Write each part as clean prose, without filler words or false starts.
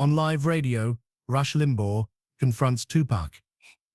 On live radio, Rush Limbaugh confronts TUPAC.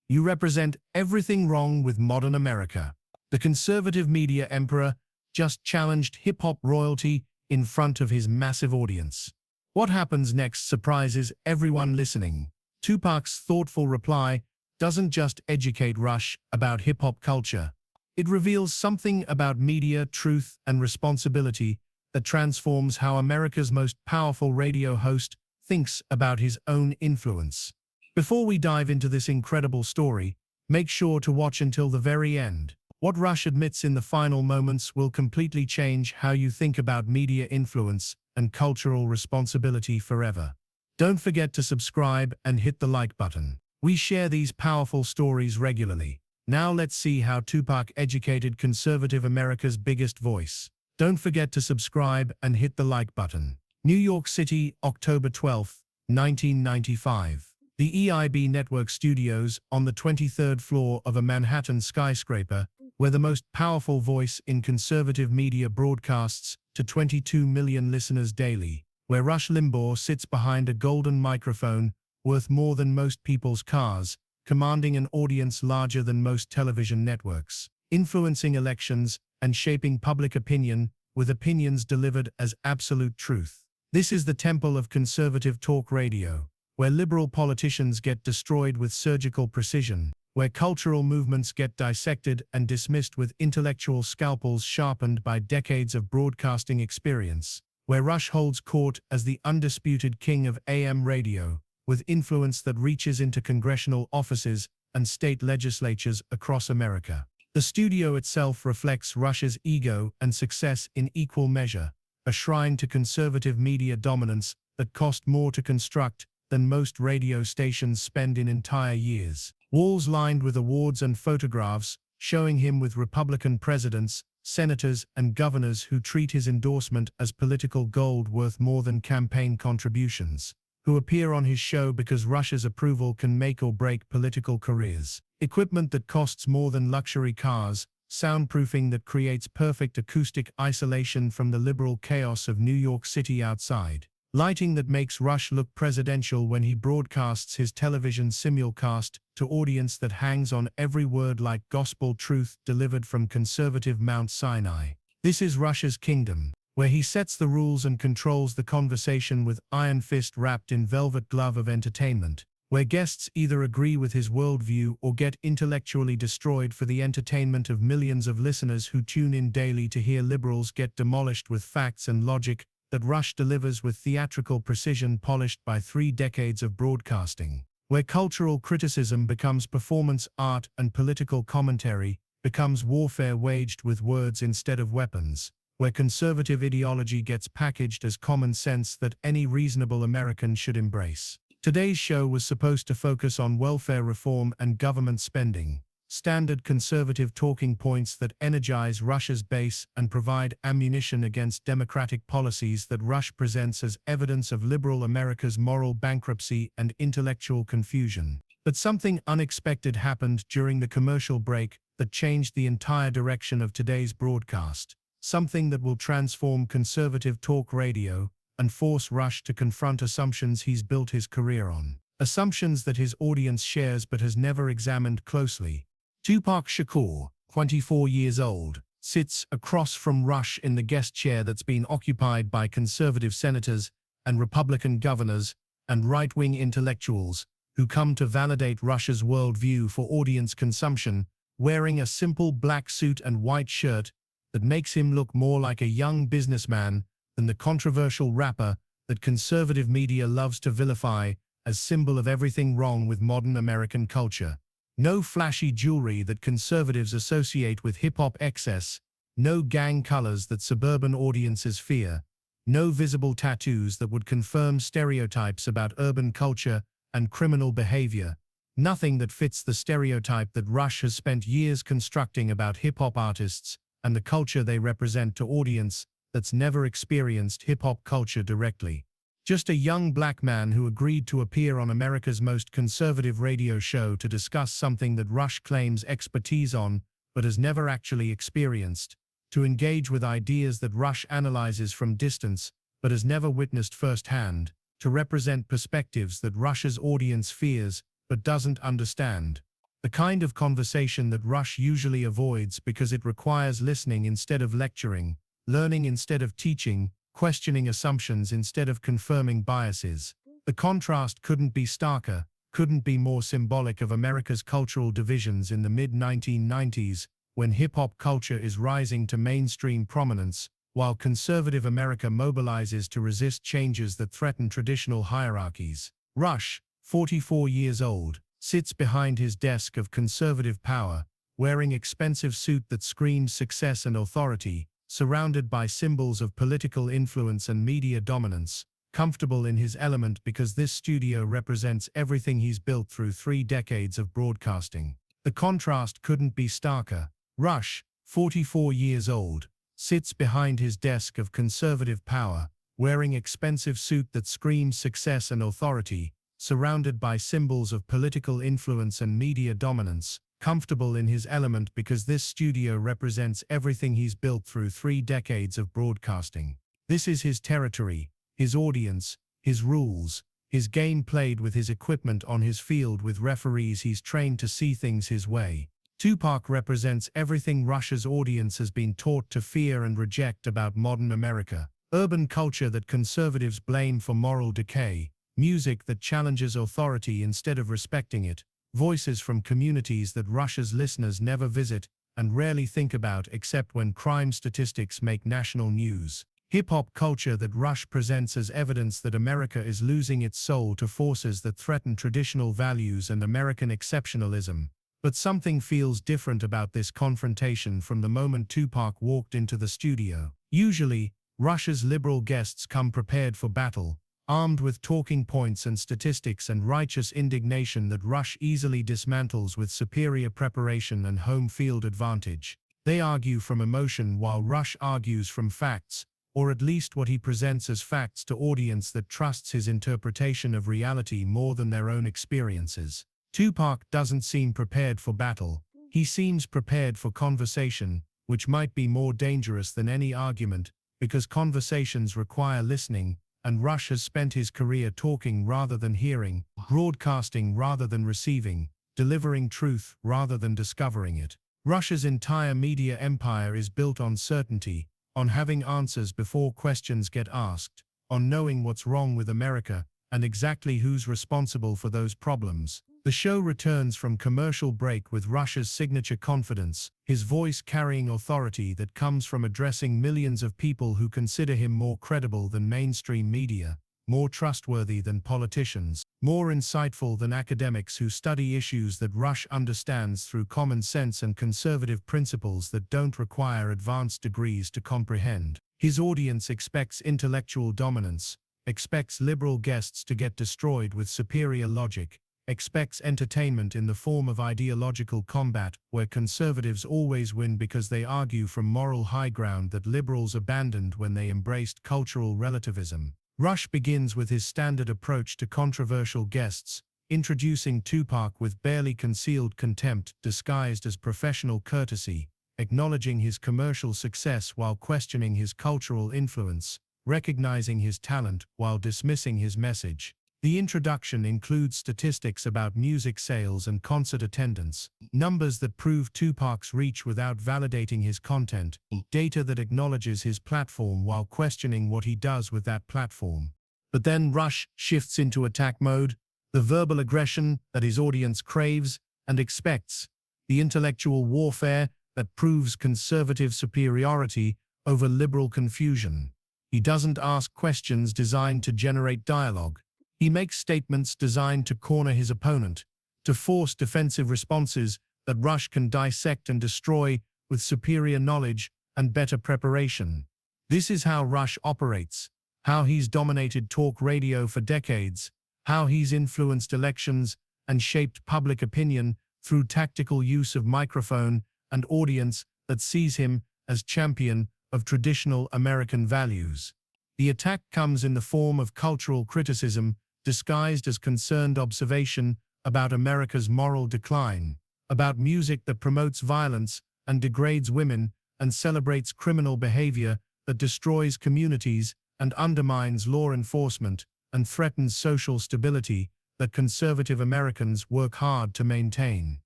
You represent everything wrong with modern America. The conservative media emperor just challenged hip-hop royalty in front of his massive audience. What happens next surprises everyone listening. TUPAC's thoughtful reply doesn't just educate Rush about hip-hop culture. It reveals something about media, truth, and responsibility that transforms how America's most powerful radio host thinks about his own influence. Before we dive into this incredible story, make sure to watch until the very end. What Rush admits in the final moments will completely change how you think about media influence and cultural responsibility forever. Don't forget to subscribe and hit the like button. We share these powerful stories regularly. Now let's see how TUPAC educated conservative America's biggest voice. Don't forget to subscribe and hit the like button. New York City, October 12, 1995. The EIB Network Studios on the 23rd floor of a Manhattan skyscraper, where the most powerful voice in conservative media broadcasts to 22 million listeners daily, where Rush Limbaugh sits behind a golden microphone worth more than most people's cars, commanding an audience larger than most television networks, influencing elections and shaping public opinion with opinions delivered as absolute truth. This is the temple of conservative talk radio, where liberal politicians get destroyed with surgical precision, where cultural movements get dissected and dismissed with intellectual scalpels sharpened by decades of broadcasting experience, where Rush holds court as the undisputed king of AM radio, with influence that reaches into congressional offices and state legislatures across America. The studio itself reflects Rush's ego and success in equal measure, a shrine to conservative media dominance that cost more to construct than most radio stations spend in entire years. Walls lined with awards and photographs showing him with Republican presidents, senators, and governors who treat his endorsement as political gold worth more than campaign contributions, who appear on his show because Rush's approval can make or break political careers. Equipment that costs more than luxury cars, soundproofing that creates perfect acoustic isolation from the liberal chaos of New York City outside. Lighting that makes Rush look presidential when he broadcasts his television simulcast to audience that hangs on every word like gospel truth delivered from conservative Mount Sinai. This is Rush's kingdom, where he sets the rules and controls the conversation with iron fist wrapped in velvet glove of entertainment, where guests either agree with his worldview or get intellectually destroyed for the entertainment of millions of listeners who tune in daily to hear liberals get demolished with facts and logic that Rush delivers with theatrical precision polished by 3 decades of broadcasting, where cultural criticism becomes performance art and political commentary becomes warfare waged with words instead of weapons, where conservative ideology gets packaged as common sense that any reasonable American should embrace. Today's show was supposed to focus on welfare reform and government spending, standard conservative talking points that energize Rush's base and provide ammunition against democratic policies that Rush presents as evidence of liberal America's moral bankruptcy and intellectual confusion. But something unexpected happened during the commercial break that changed the entire direction of today's broadcast, something that will transform conservative talk radio and force Rush to confront assumptions he's built his career on, assumptions that his audience shares but has never examined closely. TUPAC Shakur, 24 years old, sits across from Rush in the guest chair that's been occupied by conservative senators and Republican governors and right-wing intellectuals who come to validate Rush's worldview for audience consumption, wearing a simple black suit and white shirt that makes him look more like a young businessman than the controversial rapper that conservative media loves to vilify as symbol of everything wrong with modern American culture. No flashy jewelry that conservatives associate with hip-hop excess, no gang colors that suburban audiences fear, no visible tattoos that would confirm stereotypes about urban culture and criminal behavior, nothing that fits the stereotype that Rush has spent years constructing about hip-hop artists and the culture they represent to audience that's never experienced hip-hop culture directly. Just a young black man who agreed to appear on America's most conservative radio show to discuss something that Rush claims expertise on but has never actually experienced, to engage with ideas that Rush analyzes from distance but has never witnessed firsthand, to represent perspectives that Rush's audience fears but doesn't understand. The kind of conversation that Rush usually avoids because it requires listening instead of lecturing, learning instead of teaching, questioning assumptions instead of confirming biases. The contrast couldn't be starker, couldn't be more symbolic of America's cultural divisions in the mid-1990s, when hip-hop culture is rising to mainstream prominence, while conservative America mobilizes to resist changes that threaten traditional hierarchies. Rush, 44 years old, sits behind his desk of conservative power, wearing expensive suit that screams success and authority, surrounded by symbols of political influence and media dominance, comfortable in his element because this studio represents everything he's built through 3 decades of broadcasting. The contrast couldn't be starker. Rush, 44 years old, sits behind his desk of conservative power, wearing expensive suit that screams success and authority, surrounded by symbols of political influence and media dominance, comfortable in his element because this studio represents everything he's built through 3 decades of broadcasting. This is his territory, his audience, his rules, his game played with his equipment on his field with referees he's trained to see things his way. TUPAC represents everything Rush's audience has been taught to fear and reject about modern America. Urban culture that conservatives blame for moral decay, music that challenges authority instead of respecting it, voices from communities that Rush's listeners never visit and rarely think about except when crime statistics make national news. Hip-hop culture that Rush presents as evidence that America is losing its soul to forces that threaten traditional values and American exceptionalism. But something feels different about this confrontation from the moment TUPAC walked into the studio. Usually, Rush's liberal guests come prepared for battle, armed with talking points and statistics and righteous indignation that Rush easily dismantles with superior preparation and home field advantage. They argue from emotion while Rush argues from facts, or at least what he presents as facts to audience that trusts his interpretation of reality more than their own experiences. TUPAC doesn't seem prepared for battle. He seems prepared for conversation, which might be more dangerous than any argument, because conversations require listening, and Rush has spent his career talking rather than hearing, broadcasting rather than receiving, delivering truth rather than discovering it. Rush's entire media empire is built on certainty, on having answers before questions get asked, on knowing what's wrong with America, and exactly who's responsible for those problems. The show returns from commercial break with Rush's signature confidence, his voice carrying authority that comes from addressing millions of people who consider him more credible than mainstream media, more trustworthy than politicians, more insightful than academics who study issues that Rush understands through common sense and conservative principles that don't require advanced degrees to comprehend. His audience expects intellectual dominance, expects liberal guests to get destroyed with superior logic, expects entertainment in the form of ideological combat where conservatives always win because they argue from moral high ground that liberals abandoned when they embraced cultural relativism. Rush begins with his standard approach to controversial guests, introducing TUPAC with barely concealed contempt disguised as professional courtesy, acknowledging his commercial success while questioning his cultural influence, recognizing his talent while dismissing his message. The introduction includes statistics about music sales and concert attendance, numbers that prove TUPAC's reach without validating his content, data that acknowledges his platform while questioning what he does with that platform. But then Rush shifts into attack mode, the verbal aggression that his audience craves and expects, the intellectual warfare that proves conservative superiority over liberal confusion. He doesn't ask questions designed to generate dialogue. He makes statements designed to corner his opponent, to force defensive responses that Rush can dissect and destroy with superior knowledge and better preparation. This is how Rush operates, how he's dominated talk radio for decades, how he's influenced elections and shaped public opinion through tactical use of microphone and audience that sees him as champion of traditional American values. The attack comes in the form of cultural criticism disguised as concerned observation about America's moral decline, about music that promotes violence and degrades women and celebrates criminal behavior that destroys communities and undermines law enforcement, and threatens social stability that conservative Americans work hard to maintain.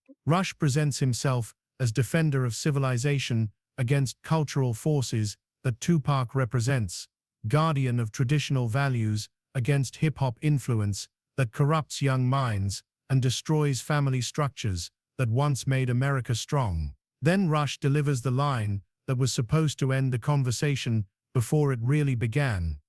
Rush presents himself as defender of civilization against cultural forces that TUPAC represents, guardian of traditional values against hip-hop influence that corrupts young minds and destroys family structures that once made America strong. Then Rush delivers the line that was supposed to end the conversation before it really began.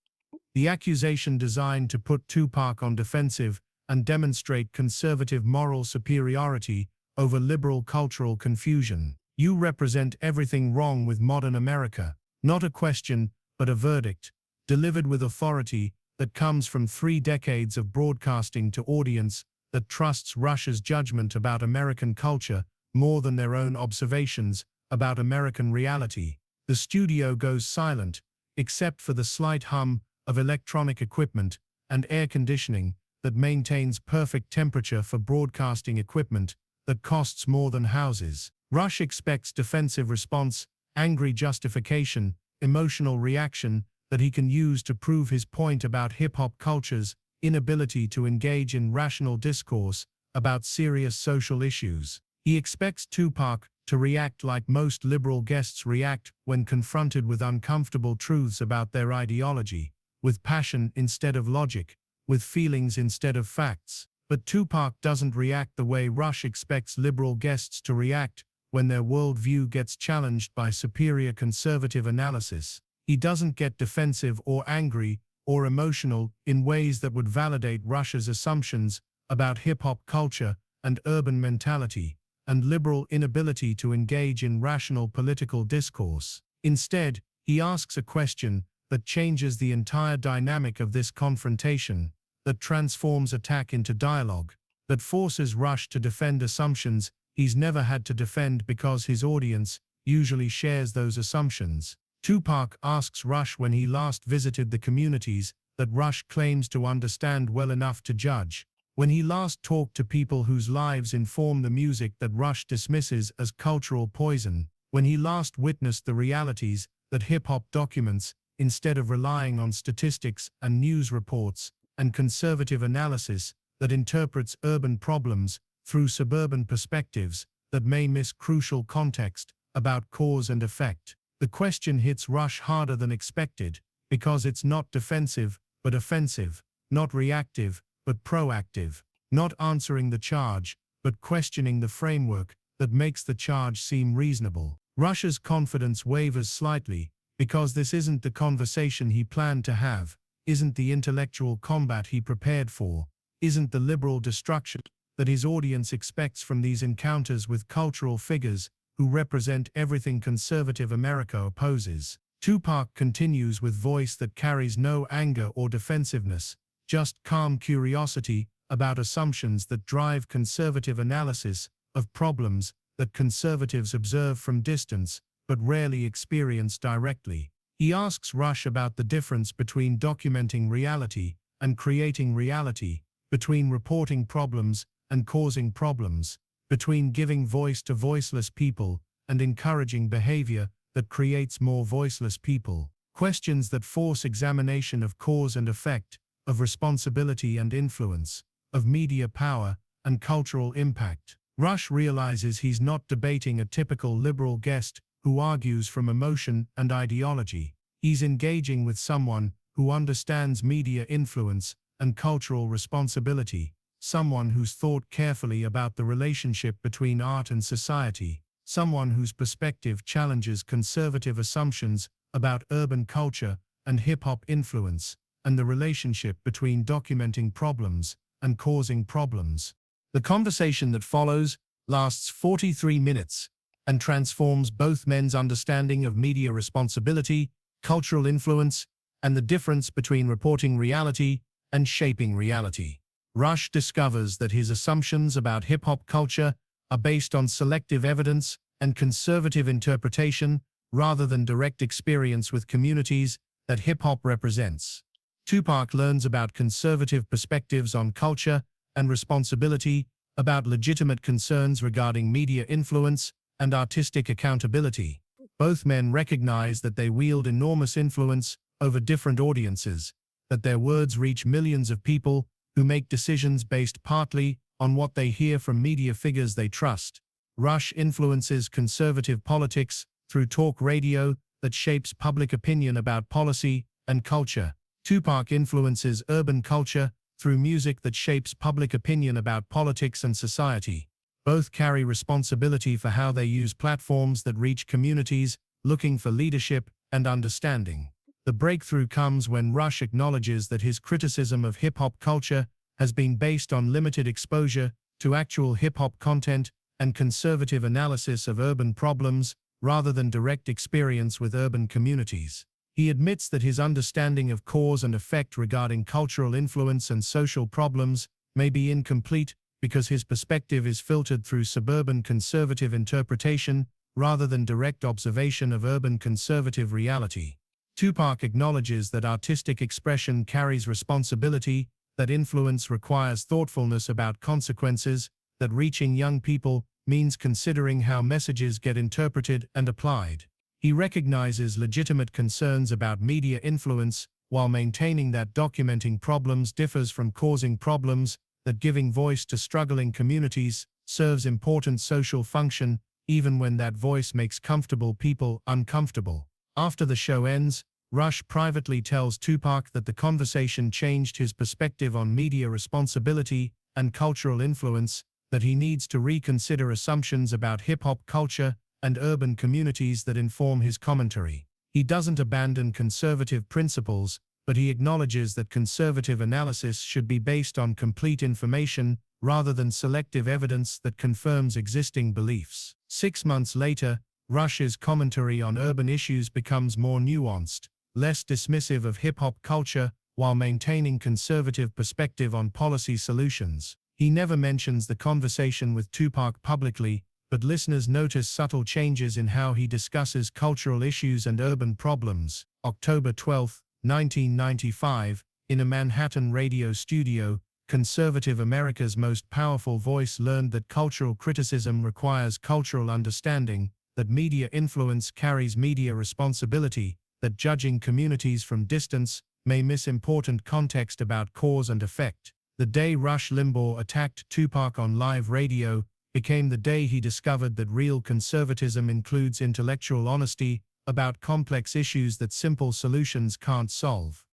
The accusation designed to put TUPAC on defensive and demonstrate conservative moral superiority over liberal cultural confusion. You represent everything wrong with modern America, not a question, but a verdict, delivered with authority that comes from 3 decades of broadcasting to audience that trusts Rush's judgment about American culture more than their own observations about American reality. The studio goes silent, except for the slight hum of electronic equipment and air conditioning that maintains perfect temperature for broadcasting equipment that costs more than houses. Rush expects defensive response, angry justification, emotional reaction that he can use to prove his point about hip-hop culture's inability to engage in rational discourse about serious social issues. He expects TUPAC to react like most liberal guests react when confronted with uncomfortable truths about their ideology, with passion instead of logic, with feelings instead of facts. But TUPAC doesn't react the way Rush expects liberal guests to react when their worldview gets challenged by superior conservative analysis. He doesn't get defensive or angry or emotional in ways that would validate Rush's assumptions about hip-hop culture and urban mentality and liberal inability to engage in rational political discourse. Instead, he asks a question that changes the entire dynamic of this confrontation, that transforms attack into dialogue, that forces Rush to defend assumptions he's never had to defend because his audience usually shares those assumptions. TUPAC asks Rush when he last visited the communities that Rush claims to understand well enough to judge, when he last talked to people whose lives inform the music that Rush dismisses as cultural poison, when he last witnessed the realities that hip-hop documents instead of relying on statistics and news reports and conservative analysis that interprets urban problems through suburban perspectives that may miss crucial context about cause and effect. The question hits Rush harder than expected because it's not defensive but offensive, not reactive but proactive, not answering the charge but questioning the framework that makes the charge seem reasonable. Rush's confidence wavers slightly because this isn't the conversation he planned to have, isn't the intellectual combat he prepared for, isn't the liberal destruction that his audience expects from these encounters with cultural figures who represent everything conservative America opposes. TUPAC continues with voice that carries no anger or defensiveness, just calm curiosity about assumptions that drive conservative analysis of problems that conservatives observe from distance but rarely experience directly. He asks Rush about the difference between documenting reality and creating reality, between reporting problems and causing problems, between giving voice to voiceless people and encouraging behavior that creates more voiceless people. Questions that force examination of cause and effect, of responsibility and influence, of media power and cultural impact. Rush realizes he's not debating a typical liberal guest who argues from emotion and ideology. He's engaging with someone who understands media influence and cultural responsibility, someone who's thought carefully about the relationship between art and society, someone whose perspective challenges conservative assumptions about urban culture and hip-hop influence, and the relationship between documenting problems and causing problems. The conversation that follows lasts 43 minutes and transforms both men's understanding of media responsibility, cultural influence, and the difference between reporting reality and shaping reality. Rush discovers that his assumptions about hip-hop culture are based on selective evidence and conservative interpretation rather than direct experience with communities that hip-hop represents. TUPAC learns about conservative perspectives on culture and responsibility, about legitimate concerns regarding media influence and artistic accountability. Both men recognize that they wield enormous influence over different audiences, that their words reach millions of people who make decisions based partly on what they hear from media figures they trust. Rush influences conservative politics through talk radio that shapes public opinion about policy and culture. TUPAC influences urban culture through music that shapes public opinion about politics and society. Both carry responsibility for how they use platforms that reach communities looking for leadership and understanding. The breakthrough comes when Rush acknowledges that his criticism of hip-hop culture has been based on limited exposure to actual hip-hop content and conservative analysis of urban problems rather than direct experience with urban communities. He admits that his understanding of cause and effect regarding cultural influence and social problems may be incomplete because his perspective is filtered through suburban conservative interpretation rather than direct observation of urban conservative reality. TUPAC acknowledges that artistic expression carries responsibility, that influence requires thoughtfulness about consequences, that reaching young people means considering how messages get interpreted and applied. He recognizes legitimate concerns about media influence while maintaining that documenting problems differs from causing problems, that giving voice to struggling communities serves important social function even when that voice makes comfortable people uncomfortable. After the show ends, Rush privately tells TUPAC that the conversation changed his perspective on media responsibility and cultural influence, that he needs to reconsider assumptions about hip-hop culture and urban communities that inform his commentary. He doesn't abandon conservative principles, but he acknowledges that conservative analysis should be based on complete information rather than selective evidence that confirms existing beliefs. 6 months later, Rush's commentary on urban issues becomes more nuanced, less dismissive of hip-hop culture, while maintaining conservative perspective on policy solutions. He never mentions the conversation with TUPAC publicly, but listeners notice subtle changes in how he discusses cultural issues and urban problems. October 12, 1995, in a Manhattan radio studio, conservative America's most powerful voice learned that cultural criticism requires cultural understanding, that media influence carries media responsibility, that judging communities from distance may miss important context about cause and effect. The day Rush Limbaugh attacked TUPAC on live radio became the day he discovered that real conservatism includes intellectual honesty about complex issues that simple solutions can't solve.